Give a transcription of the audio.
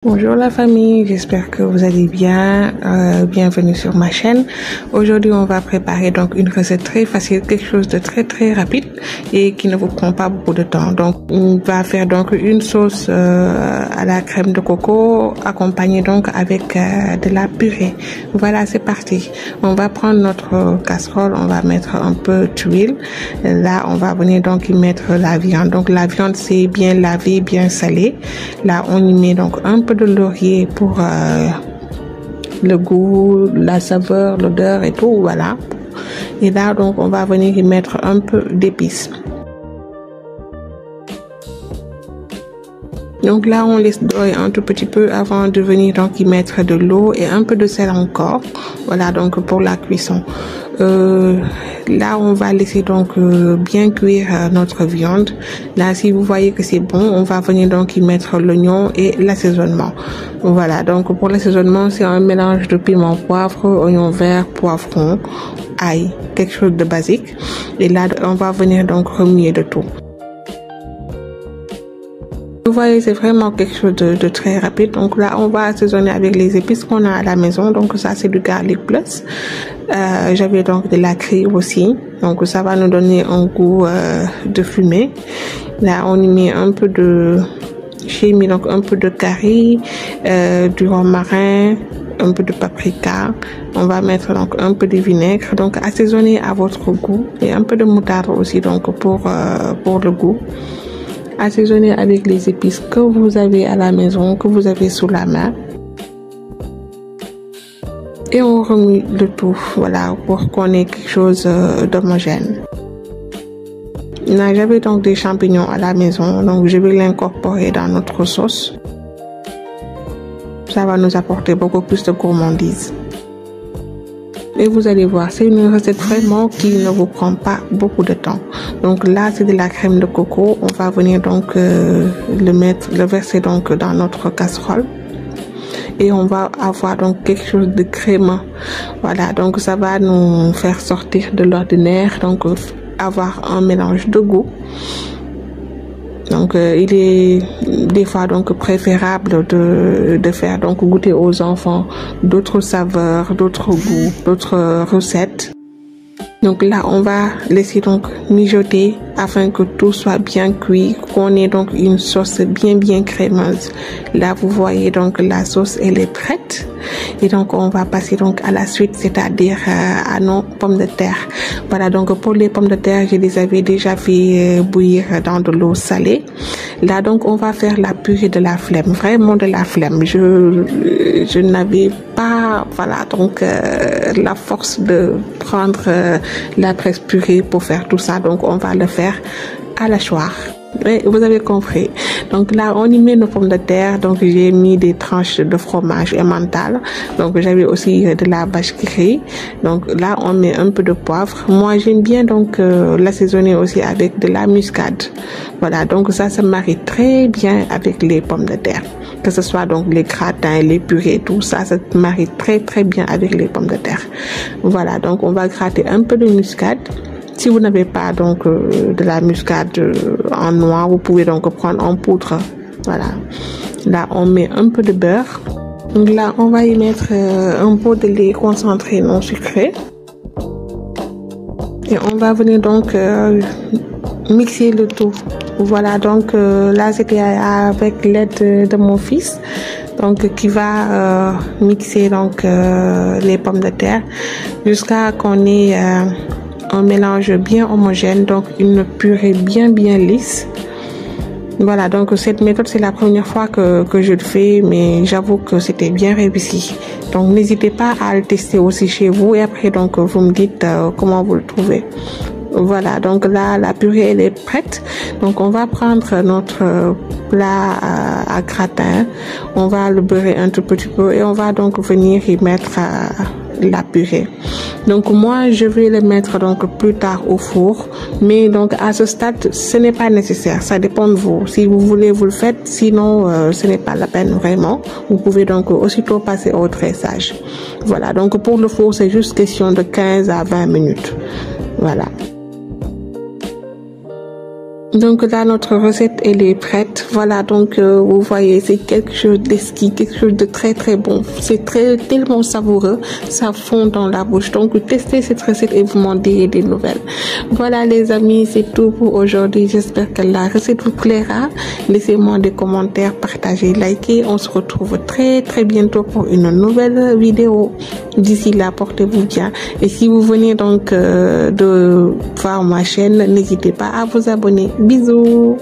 Bonjour la famille, j'espère que vous allez bien. Bienvenue sur ma chaîne. Aujourd'hui, on va préparer donc une recette très facile, quelque chose de très rapide et qui ne vous prend pas beaucoup de temps. Donc, on va faire donc une sauce à la crème de coco accompagnée donc avec de la purée. Voilà, c'est parti. On va prendre notre casserole, on va mettre un peu d'huile. Là, on va venir donc y mettre la viande. Donc, la viande c'est bien lavé, bien salé. Là, on y met donc un peu de laurier pour le goût, la saveur, l'odeur et tout, voilà. Et là donc on va venir y mettre un peu d'épices. Donc là on laisse dorer un tout petit peu avant de venir donc y mettre de l'eau et un peu de sel encore. Voilà donc pour la cuisson. Là on va laisser donc bien cuire notre viande. Là si vous voyez que c'est bon, on va venir donc y mettre l'oignon et l'assaisonnement. Voilà donc pour l'assaisonnement c'est un mélange de piment, poivre, oignon vert, poivron, ail, quelque chose de basique. Et là on va venir donc remuer de tout. Vous voyez, c'est vraiment quelque chose de très rapide. Donc là, on va assaisonner avec les épices qu'on a à la maison. Donc ça, c'est du garlic plus. J'avais donc de la crive aussi. Donc ça va nous donner un goût de fumée. Là, on y met un peu de... J'ai mis donc un peu de curry, du romarin, un peu de paprika. On va mettre donc un peu de vinaigre. Donc assaisonner à votre goût. Et un peu de moutarde aussi donc pour le goût. Assaisonner avec les épices que vous avez à la maison, que vous avez sous la main. Et on remue le tout, voilà, pour qu'on ait quelque chose d'homogène. Là, j'avais donc des champignons à la maison, donc je vais l'incorporer dans notre sauce. Ça va nous apporter beaucoup plus de gourmandise. Et vous allez voir, c'est une recette vraiment qui ne vous prend pas beaucoup de temps. Donc là, c'est de la crème de coco. On va venir donc le verser donc dans notre casserole. Et on va avoir donc quelque chose de crémeux. Voilà, donc ça va nous faire sortir de l'ordinaire. Donc avoir un mélange de goût. Donc il est des fois donc préférable de faire donc goûter aux enfants d'autres saveurs, d'autres goûts, d'autres recettes. Donc là on va laisser donc mijoter afin que tout soit bien cuit, qu'on ait donc une sauce bien crémeuse. Là vous voyez donc la sauce elle est prête et donc on va passer donc à la suite, c'est-à-dire à nos pommes de terre. Voilà donc pour les pommes de terre je les avais déjà fait bouillir dans de l'eau salée. Là donc on va faire la purée de la flemme, vraiment de la flemme. Je n'avais pas voilà donc la force de prendre la presse purée pour faire tout ça, donc on va le faire à la hachoir. Et vous avez compris. Donc là on y met nos pommes de terre. Donc j'ai mis des tranches de fromage emmental. Donc j'avais aussi de la vache qui rit. Donc là on met un peu de poivre. Moi j'aime bien donc l'assaisonner aussi avec de la muscade. Voilà donc ça se marie très bien avec les pommes de terre. Que ce soit donc les gratins, les purées, tout ça, ça se marie très bien avec les pommes de terre. Voilà donc on va gratter un peu de muscade. Si vous n'avez pas donc de la muscade en noix, vous pouvez donc prendre en poudre. Voilà. Là, on met un peu de beurre. Donc là, on va y mettre un pot de lait concentré non sucré. Et on va venir donc mixer le tout. Voilà, donc là, c'était avec l'aide de mon fils. Donc qui va mixer donc les pommes de terre jusqu'à qu'on ait un mélange bien homogène, donc une purée bien lisse. Voilà, donc cette méthode c'est la première fois que je le fais, mais j'avoue que c'était bien réussi. Donc n'hésitez pas à le tester aussi chez vous et après donc vous me dites comment vous le trouvez. Voilà, donc là la purée elle est prête. Donc on va prendre notre plat à gratin, on va le beurrer un tout petit peu et on va donc venir y mettre la purée. Donc moi je vais le mettre donc plus tard au four, mais donc à ce stade ce n'est pas nécessaire, ça dépend de vous. Si vous voulez vous le faites, sinon ce n'est pas la peine vraiment. Vous pouvez donc aussitôt passer au dressage. Voilà, donc pour le four c'est juste question de 15 à 20 minutes. Voilà. Donc là notre recette elle est prête. Voilà, donc vous voyez, c'est quelque chose d'exquis, quelque chose de très très bon. C'est tellement savoureux, ça fond dans la bouche. Donc testez cette recette et vous m'en direz des nouvelles. Voilà les amis, c'est tout pour aujourd'hui. J'espère que la recette vous plaira. Laissez-moi des commentaires, partagez, likez. On se retrouve très très bientôt pour une nouvelle vidéo. D'ici là, portez-vous bien. Et si vous venez donc de voir ma chaîne, n'hésitez pas à vous abonner. Bisous.